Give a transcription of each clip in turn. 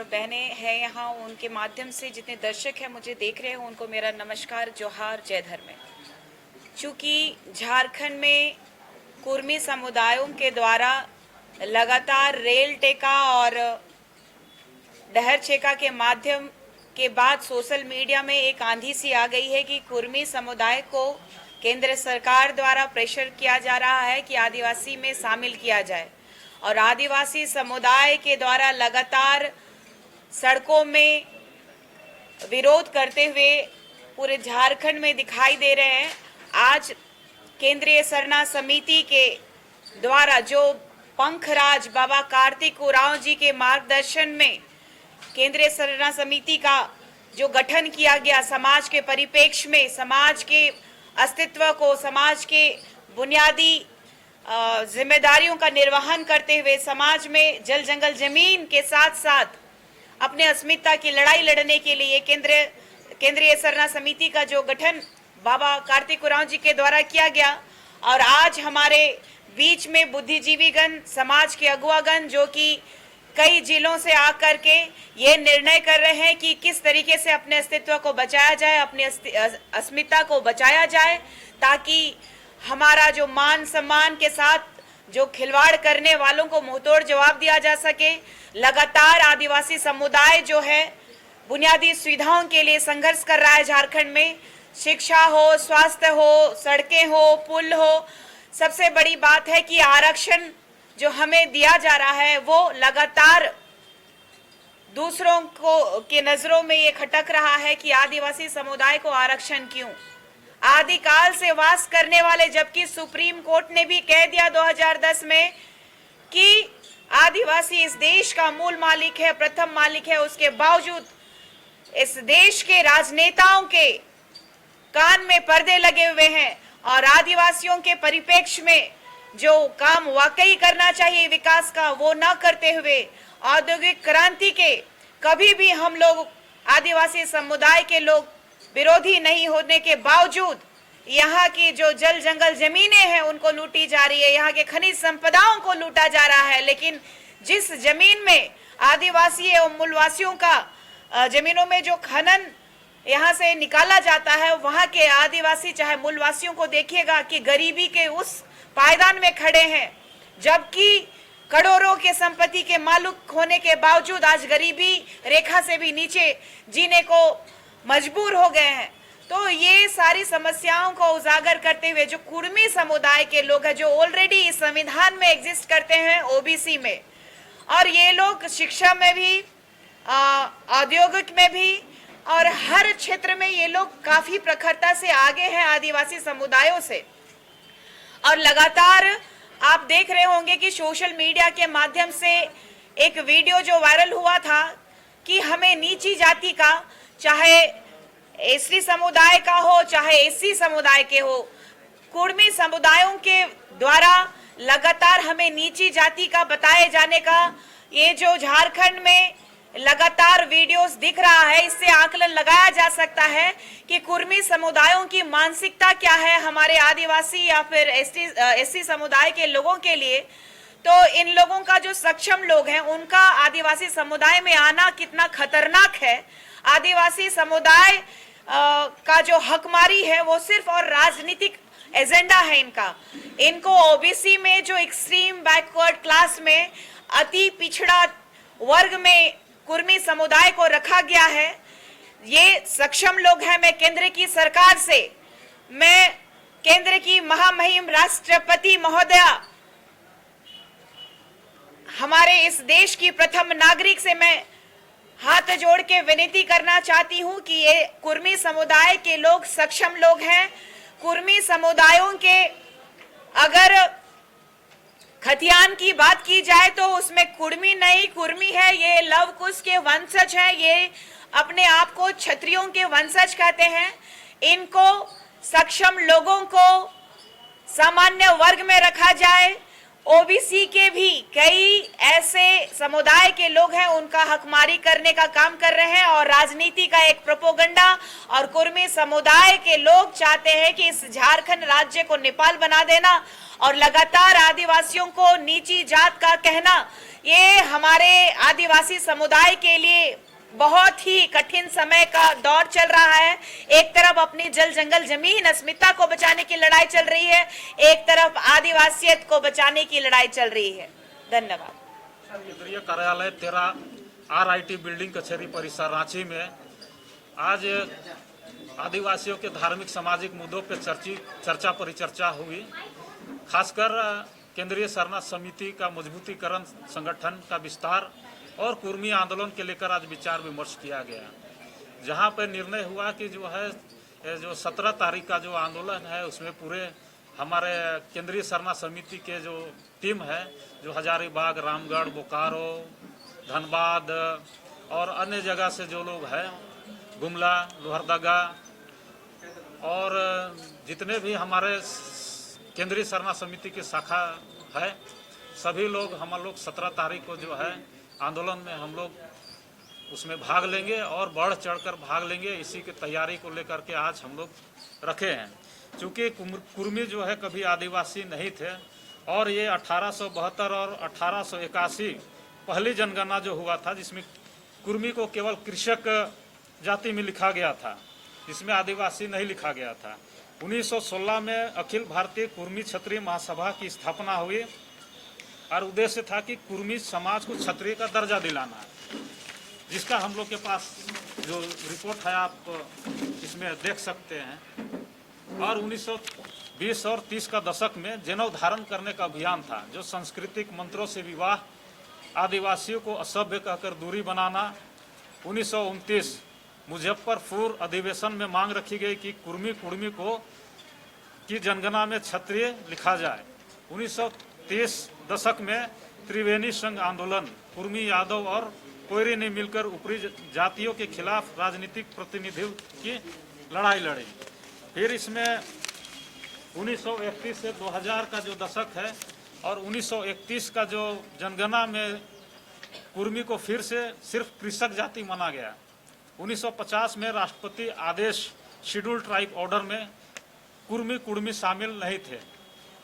बहनें हैं यहाँ, उनके माध्यम से जितने दर्शक हैं मुझे देख रहे हैं, उनको मेरा नमस्कार, जोहार, जय धर्म है। चूँकि झारखंड में कुर्मी समुदायों के द्वारा लगातार रेल टेका और डहर छेका के माध्यम के बाद सोशल मीडिया में एक आंधी सी आ गई है कि कुर्मी समुदाय को केंद्र सरकार द्वारा प्रेशर किया जा रहा है कि आदिवासी में शामिल किया जाए, और आदिवासी समुदाय के द्वारा लगातार सड़कों में विरोध करते हुए पूरे झारखंड में दिखाई दे रहे हैं। आज केंद्रीय सरना समिति के द्वारा जो पंखराज बाबा कार्तिक उरांव जी के मार्गदर्शन में केंद्रीय सरना समिति का जो गठन किया गया, समाज के परिप्रेक्ष्य में समाज के अस्तित्व को, समाज के बुनियादी जिम्मेदारियों का निर्वहन करते हुए समाज में जल जंगल जमीन के साथ साथ अपने अस्मिता की लड़ाई लड़ने के लिए केंद्रीय सरना समिति का जो गठन बाबा कार्तिक उरांव जी के द्वारा किया गया, और आज हमारे बीच में बुद्धिजीवीगण, समाज के अगुवागण जो कि कई जिलों से आकर के ये निर्णय कर रहे हैं कि किस तरीके से अपने अस्तित्व को बचाया जाए, अपनी अस्मिता को बचाया जाए, ताकि हमारा जो मान सम्मान के साथ जो खिलवाड़ करने वालों को मुंहतोड़ जवाब दिया जा सके। लगातार आदिवासी समुदाय जो है बुनियादी सुविधाओं के लिए संघर्ष कर रहा है झारखंड में, शिक्षा हो, स्वास्थ्य हो, सड़कें हो, पुल हो। सबसे बड़ी बात है कि आरक्षण जो हमें दिया जा रहा है वो लगातार दूसरों को के नजरों में ये खटक रहा है कि आदिवासी समुदाय को आरक्षण क्यों, आदिकाल से वास करने वाले, जबकि सुप्रीम कोर्ट ने भी कह दिया 2010 में कि आदिवासी इस देश का मूल मालिक है, प्रथम मालिक है। उसके बावजूद इस देश के राजनेताओं के कान में पर्दे लगे हुए हैं और आदिवासियों के परिप्रेक्ष्य में जो काम वाकई करना चाहिए विकास का, वो न करते हुए औद्योगिक क्रांति के कभी भी हम लोग आदिवासी समुदाय के लोग विरोधी नहीं होने के बावजूद यहाँ की जो जल जंगल जमीनें हैं उनको लूटी जा रही है, यहाँ के खनिज संपदाओं को लूटा जा रहा है। लेकिन जिस जमीन में आदिवासी एवं मूलवासियों का जमीनों में जो खनन यहाँ से निकाला जाता है, वहाँ के आदिवासी चाहे मूलवासियों को देखिएगा कि गरीबी के उस पायदान में खड़े हैं, जबकि करोड़ों के संपत्ति के मालिक होने के बावजूद आज गरीबी रेखा से भी नीचे जीने को मजबूर हो गए हैं। तो ये सारी समस्याओं को उजागर करते हुए जो कुर्मी समुदाय के लोग हैं, जो ऑलरेडी इस संविधान में एग्जिस्ट करते हैं ओबीसी में, और ये लोग शिक्षा में भी, औद्योगिक में भी और हर क्षेत्र में ये लोग काफी प्रखरता से आगे हैं आदिवासी समुदायों से। और लगातार आप देख रहे होंगे कि सोशल मीडिया के माध्यम से एक वीडियो जो वायरल हुआ था कि हमें नीची जाति का, चाहे एसटी समुदाय का हो चाहे एससी समुदाय के हो, कुर्मी समुदायों के द्वारा लगातार हमें नीची जाति का बताए जाने का ये जो झारखंड में लगातार वीडियोस दिख रहा है, इससे आकलन लगाया जा सकता है कि कुर्मी समुदायों की मानसिकता क्या है हमारे आदिवासी या फिर एससी समुदाय के लोगों के लिए। तो इन लोगों का जो सक्षम लोग हैं उनका आदिवासी समुदाय में आना कितना खतरनाक है। आदिवासी समुदाय का जो हकमारी है वो सिर्फ और राजनीतिक एजेंडा है इनका। इनको ओबीसी में जो एक्सट्रीम बैकवर्ड क्लास में अति पिछड़ा वर्ग में कुर्मी समुदाय को रखा गया है, ये सक्षम लोग हैं। मैं केंद्र की सरकार से, मैं केंद्र की महामहिम राष्ट्रपति महोदया, हमारे इस देश की प्रथम नागरिक से मैं हाथ जोड़ के विनती करना चाहती हूं कि ये कुर्मी समुदाय के लोग सक्षम लोग हैं। कुर्मी समुदायों के अगर खतियान की बात की जाए तो उसमें कुर्मी नहीं, कुर्मी है, ये लव कुश के वंशज है, ये अपने आप को क्षत्रियों के वंशज कहते हैं। इनको सक्षम लोगों को सामान्य वर्ग में रखा जाए, ओबीसी के भी कई ऐसे समुदाय के लोग हैं, उनका हकमारी करने का काम कर रहे हैं और राजनीति का एक प्रोपोगंडा। और कुर्मी समुदाय के लोग चाहते हैं कि इस झारखंड राज्य को नेपाल बना देना और लगातार आदिवासियों को नीची जात का कहना, ये हमारे आदिवासी समुदाय के लिए बहुत ही कठिन समय का दौर चल रहा है। एक तरफ अपनी जल जंगल जमीन अस्मिता को बचाने की लड़ाई चल रही है, एक तरफ आदिवासियत को बचाने की लड़ाई चल रही है। धन्यवाद। केंद्रीय कार्यालय 13 RIT बिल्डिंग कचहरी परिसर रांची में आज आदिवासियों के धार्मिक सामाजिक मुद्दों पर चर्चा परिचर्चा हुई। खासकर केंद्रीय सरना समिति का मजबूतीकरण, संगठन का विस्तार और कुर्मी आंदोलन के लेकर आज विचार विमर्श किया गया, जहां पर निर्णय हुआ कि जो 17 तारीख का जो आंदोलन है उसमें पूरे हमारे केंद्रीय सरना समिति के जो टीम है, जो हजारीबाग, रामगढ़, बोकारो, धनबाद और अन्य जगह से जो लोग हैं, गुमला, लोहरदगा और जितने भी हमारे केंद्रीय सरना समिति की शाखा है, सभी लोग हम लोग 17 तारीख को जो है आंदोलन में हम लोग उसमें भाग लेंगे और बढ़ चढ़कर भाग लेंगे। इसी की तैयारी को लेकर के आज हम लोग रखे हैं। चूँकि कुर्मी जो है कभी आदिवासी नहीं थे और ये 1872 और 1881 पहली जनगणना जो हुआ था, जिसमें कुर्मी को केवल कृषक जाति में लिखा गया था, जिसमें आदिवासी नहीं लिखा गया था। 1916 में अखिल भारतीय कुर्मी क्षत्रिय महासभा की स्थापना हुई और उद्देश्य था कि कुर्मी समाज को क्षत्रिय का दर्जा दिलाना, जिसका हम लोग के पास जो रिपोर्ट है आप इसमें देख सकते हैं। और 1920 और 30 का दशक में जनेऊ धारण करने का अभियान था, जो सांस्कृतिक मंत्रों से विवाह, आदिवासियों को असभ्य कहकर दूरी बनाना। 1929 मुजफ्फरपुर अधिवेशन में मांग रखी गई कि कुर्मी को की जनगणना में क्षत्रिय लिखा जाए। 1930 दशक में त्रिवेणी संघ आंदोलन, कुर्मी, यादव और कोयरी ने मिलकर ऊपरी जातियों के खिलाफ राजनीतिक प्रतिनिधित्व की लड़ाई लड़ी। फिर इसमें 1931 से 2000 का जो दशक है और 1931 का जो जनगणना में कुर्मी को फिर से सिर्फ कृषक जाति माना गया। 1950 में राष्ट्रपति आदेश शेड्यूल ट्राइब ऑर्डर में कुर्मी शामिल नहीं थे।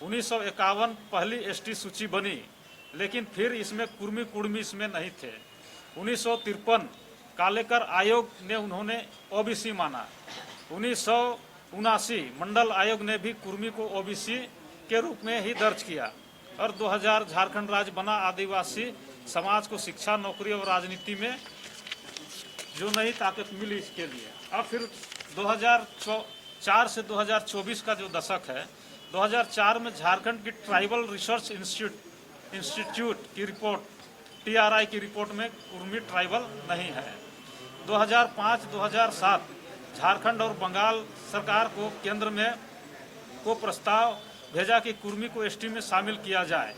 1951 पहली ST सूची बनी, लेकिन फिर इसमें कुर्मी इसमें नहीं थे। 1953 कालेकर आयोग ने उन्होंने OBC माना। 1979 मंडल आयोग ने भी कुर्मी को OBC के रूप में ही दर्ज किया और 2000 झारखंड राज्य बना। आदिवासी समाज को शिक्षा, नौकरी और राजनीति में जो नई ताकत मिली इसके लिए। अब फिर 2004 से 2024 का जो दशक है, 2004 में झारखंड की ट्राइबल रिसर्च इंस्टीट्यूट की रिपोर्ट, TRI की रिपोर्ट में कुर्मी ट्राइबल नहीं है। 2005-2007 झारखंड और बंगाल सरकार को केंद्र में को प्रस्ताव भेजा कि कुर्मी को ST में शामिल किया जाए,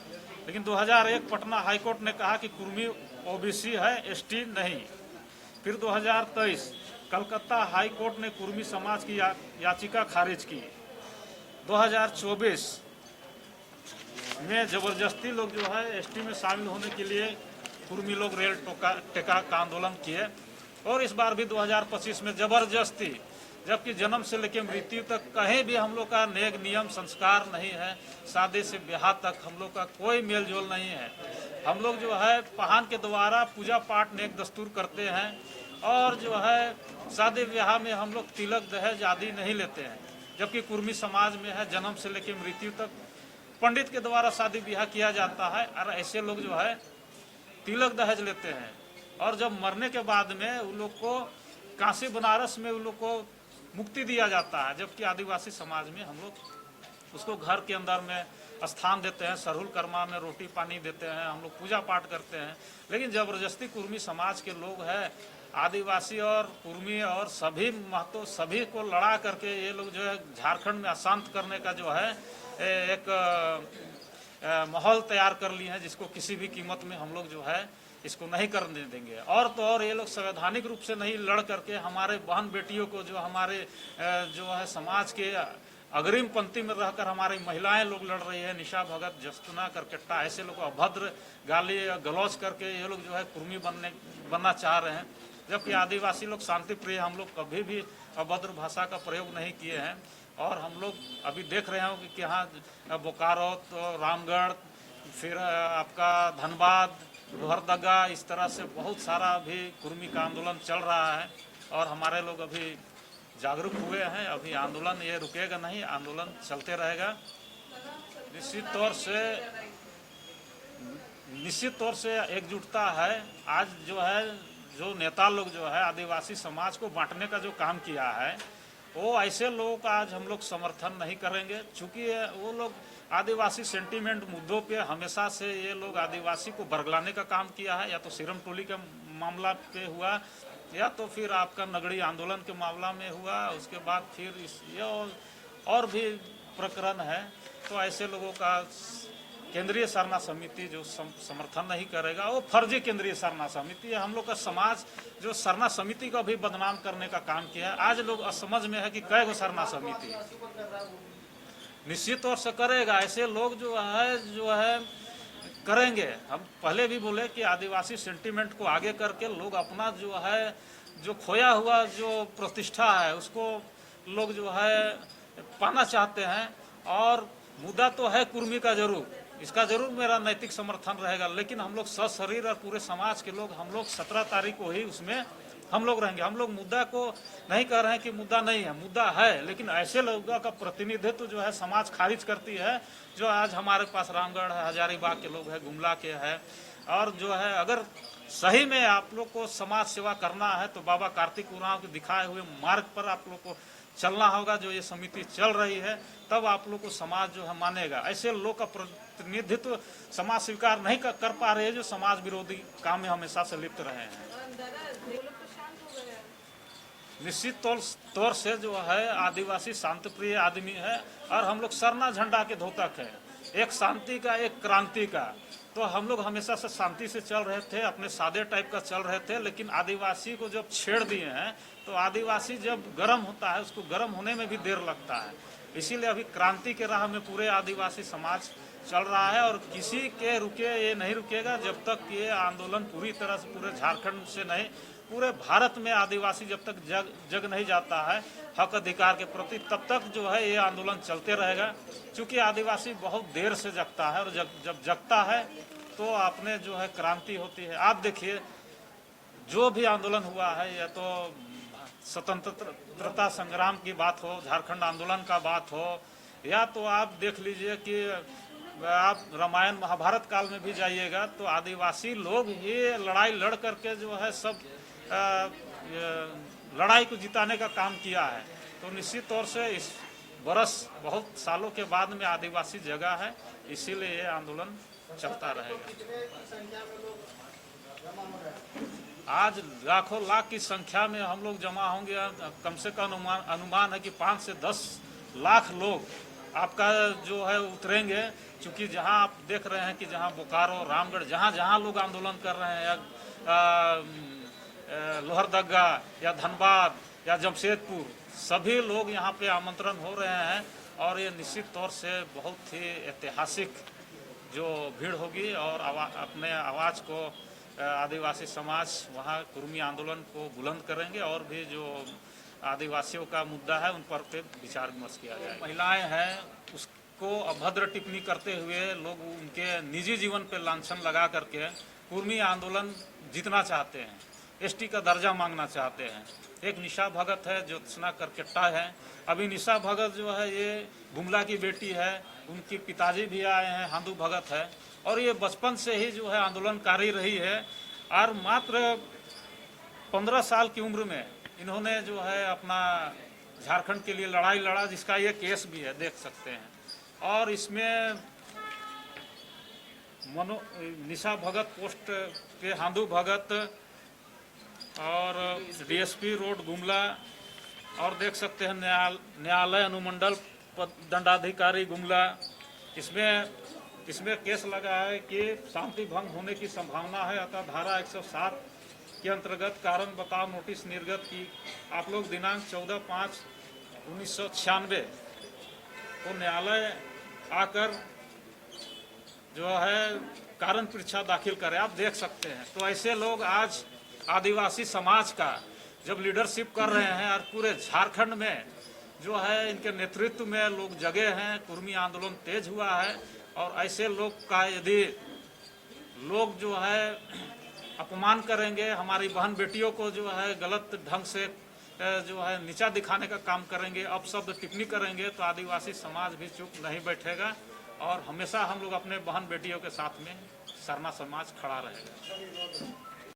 लेकिन 2001 पटना हाईकोर्ट ने कहा कि कुर्मी OBC है, ST नहीं। फिर 2023 कलकत्ता हाईकोर्ट ने कुर्मी समाज की याचिका खारिज की। 2024 में जबरदस्ती लोग जो है ST में शामिल होने के लिए कुर्मी लोग रेल टेका का आंदोलन किए और इस बार भी 2025 में जबरदस्ती, जबकि जन्म से लेकर मृत्यु तक कहीं भी हम लोग का नेक नियम संस्कार नहीं है, शादी से ब्याह तक हम लोग का कोई मेल जोल नहीं है। हम लोग जो है पहान के द्वारा पूजा पाठ नेक दस्तूर करते हैं और जो है शादी ब्याह में हम लोग तिलक दहेज आदि नहीं लेते हैं, जबकि कुर्मी समाज में है जन्म से लेकर मृत्यु तक पंडित के द्वारा शादी ब्याह किया जाता है और ऐसे लोग जो है तिलक दहेज लेते हैं और जब मरने के बाद में उन लोग को काशी बनारस में उन लोग को मुक्ति दिया जाता है, जबकि आदिवासी समाज में हम लोग उसको घर के अंदर में स्थान देते हैं, सरहुल कर्मा में रोटी पानी देते हैं, हम लोग पूजा पाठ करते हैं। लेकिन जबरदस्ती कुर्मी समाज के लोग हैं, आदिवासी और कुर्मी और सभी महतो सभी को लड़ा करके ये लोग जो है झारखंड में अशांत करने का जो है एक माहौल तैयार कर लिए हैं, जिसको किसी भी कीमत में हम लोग जो है इसको नहीं करने देंगे। और तो और ये लोग संवैधानिक रूप से नहीं लड़ करके हमारे बहन बेटियों को जो हमारे जो है समाज के अग्रिम पंक्ति में रहकर हमारी महिलाएं लोग लड़ रही है। निशा भगत, जस्तुना करकेट्टा, ऐसे लोग अभद्र गाली गलौज करके ये लोग जो है कुर्मी बनना चाह रहे हैं, जबकि आदिवासी लोग शांति प्रिय, हम लोग कभी भी अभद्र भाषा का प्रयोग नहीं किए हैं। और हम लोग अभी देख रहे हो कि यहाँ बोकारो, तो रामगढ़, फिर आपका धनबाद, लोहरदगा, इस तरह से बहुत सारा अभी कुर्मी का आंदोलन चल रहा है और हमारे लोग अभी जागरूक हुए हैं। अभी आंदोलन ये रुकेगा नहीं, आंदोलन चलते रहेगा। निश्चित तौर से एकजुटता है। आज जो है जो नेता लोग जो है आदिवासी समाज को बांटने का जो काम किया है, वो ऐसे लोगों का आज हम लोग समर्थन नहीं करेंगे, चूँकि वो लोग आदिवासी सेंटीमेंट मुद्दों पे हमेशा से ये लोग आदिवासी को बरगलाने का काम किया है। या तो सिरम टोली के मामला पे हुआ, या तो फिर आपका नगड़ी आंदोलन के मामला में हुआ, उसके बाद फिर ये और भी प्रकरण है। तो ऐसे लोगों का केंद्रीय सरना समिति जो समर्थन नहीं करेगा, वो फर्जी केंद्रीय सरना समिति है। हम लोग का समाज जो सरना समिति को भी बदनाम करने का काम किया है। आज लोग असमझ में है कि कै गो सरना समिति, निश्चित तौर से करेगा। ऐसे लोग जो है करेंगे। हम पहले भी बोले कि आदिवासी सेंटीमेंट को आगे करके लोग अपना जो खोया हुआ जो प्रतिष्ठा है उसको लोग जो है पाना चाहते हैं। और मुद्दा तो है कुर्मी का, जरूर इसका जरूर मेरा नैतिक समर्थन रहेगा, लेकिन हम लोग सशरीर और पूरे समाज के लोग, हम लोग 17 तारीख को ही उसमें हम लोग रहेंगे। हम लोग मुद्दा को नहीं कह रहे हैं कि मुद्दा नहीं है, मुद्दा है, लेकिन ऐसे लोगों का प्रतिनिधित्व जो है समाज खारिज करती है। जो आज हमारे पास रामगढ़ है, हजारीबाग के लोग हैं, गुमला के है, और जो है अगर सही में आप लोग को समाज सेवा करना है तो बाबा कार्तिक उरांव के दिखाए हुए मार्ग पर आप लोग को चलना होगा। जो ये समिति चल रही है तब आप लोग को समाज जो है मानेगा। ऐसे लोग का प्रतिनिधित्व समाज स्वीकार नहीं कर पा रहे हैं जो समाज विरोधी काम में हमेशा से लिप्त रहे हैं। निश्चित तौर से जो है आदिवासी शांति प्रिय आदमी है और हम लोग सरना झंडा के धोतक है, एक शांति का, एक क्रांति का। तो हम लोग हमेशा से शांति से चल रहे थे, अपने सादे टाइप का चल रहे थे, लेकिन आदिवासी को जब छेड़ दिए हैं तो आदिवासी जब गर्म होता है उसको गर्म होने में भी देर लगता है। इसीलिए अभी क्रांति के राह में पूरे आदिवासी समाज चल रहा है और किसी के रुके ये नहीं रुकेगा जब तक ये आंदोलन पूरी तरह से पूरे झारखंड से नहीं, पूरे भारत में आदिवासी जब तक जग नहीं जाता है हक अधिकार के प्रति, तब तक जो है ये आंदोलन चलते रहेगा। क्योंकि आदिवासी बहुत देर से जगता है और जब जगता है तो आपने जो है क्रांति होती है। आप देखिए जो भी आंदोलन हुआ है, या तो स्वतंत्रता संग्राम की बात हो, झारखंड आंदोलन का बात हो, या तो आप देख लीजिए कि आप रामायण महाभारत काल में भी जाइएगा तो आदिवासी लोग ये लड़ाई लड़ करके जो है सब लड़ाई को जिताने का काम किया है। तो निश्चित तौर से इस बरस बहुत सालों के बाद में आदिवासी जगह है, इसीलिए ये आंदोलन चलता रहेगा। आज लाखों लाख की संख्या में हम लोग जमा होंगे। कम से कम अनुमान है कि 5 से 10 लाख लोग आपका जो है उतरेंगे। क्योंकि जहां आप देख रहे हैं कि जहां बोकारो, रामगढ़, जहां लोग आंदोलन कर रहे हैं, या लोहरदगा या धनबाद या जमशेदपुर, सभी लोग यहाँ पे आमंत्रण हो रहे हैं। और ये निश्चित तौर से बहुत ही ऐतिहासिक जो भीड़ होगी और अपने आवाज़ को आदिवासी समाज वहाँ कुर्मी आंदोलन को बुलंद करेंगे और भी जो आदिवासियों का मुद्दा है उन पर विचार विमर्श किया जाएगा। महिलाएं हैं उसको अभद्र टिप्पणी करते हुए लोग उनके निजी जीवन पर लांछन लगा करके कुर्मी आंदोलन जीतना चाहते हैं, एसटी का दर्जा मांगना चाहते हैं। एक निशा भगत है, ज्योत्सना करकेट्टा है। अभी निशा भगत जो है ये गुमला की बेटी है, उनकी पिताजी भी आए हैं, हांदू भगत है, और ये बचपन से ही जो है आंदोलनकारी रही है। और मात्र 15 साल की उम्र में इन्होंने जो है अपना झारखंड के लिए लड़ाई लड़ा, जिसका ये केस भी है, देख सकते हैं। और इसमें निशा भगत पोस्ट पे हांदू भगत और डीएसपी रोड गुमला, और देख सकते हैं न्यायालय अनुमंडल दंडाधिकारी गुमला। इसमें केस लगा है कि शांति भंग होने की संभावना है, अतः धारा 107 के अंतर्गत कारण बताओ नोटिस निर्गत की। आप लोग दिनांक 14/5/1996 वो न्यायालय आकर जो है कारण परीक्षा दाखिल करें। आप देख सकते हैं, तो ऐसे लोग आज आदिवासी समाज का जब लीडरशिप कर रहे हैं और पूरे झारखंड में जो है इनके नेतृत्व में लोग जगे हैं, कुर्मी आंदोलन तेज हुआ है। और ऐसे लोग का यदि लोग जो है अपमान करेंगे, हमारी बहन बेटियों को जो है गलत ढंग से जो है नीचा दिखाने का काम करेंगे, अपशब्द टिप्पणी करेंगे, तो आदिवासी समाज भी चुप नहीं बैठेगा और हमेशा हम लोग अपने बहन बेटियों के साथ में सरना समाज खड़ा रहेगा।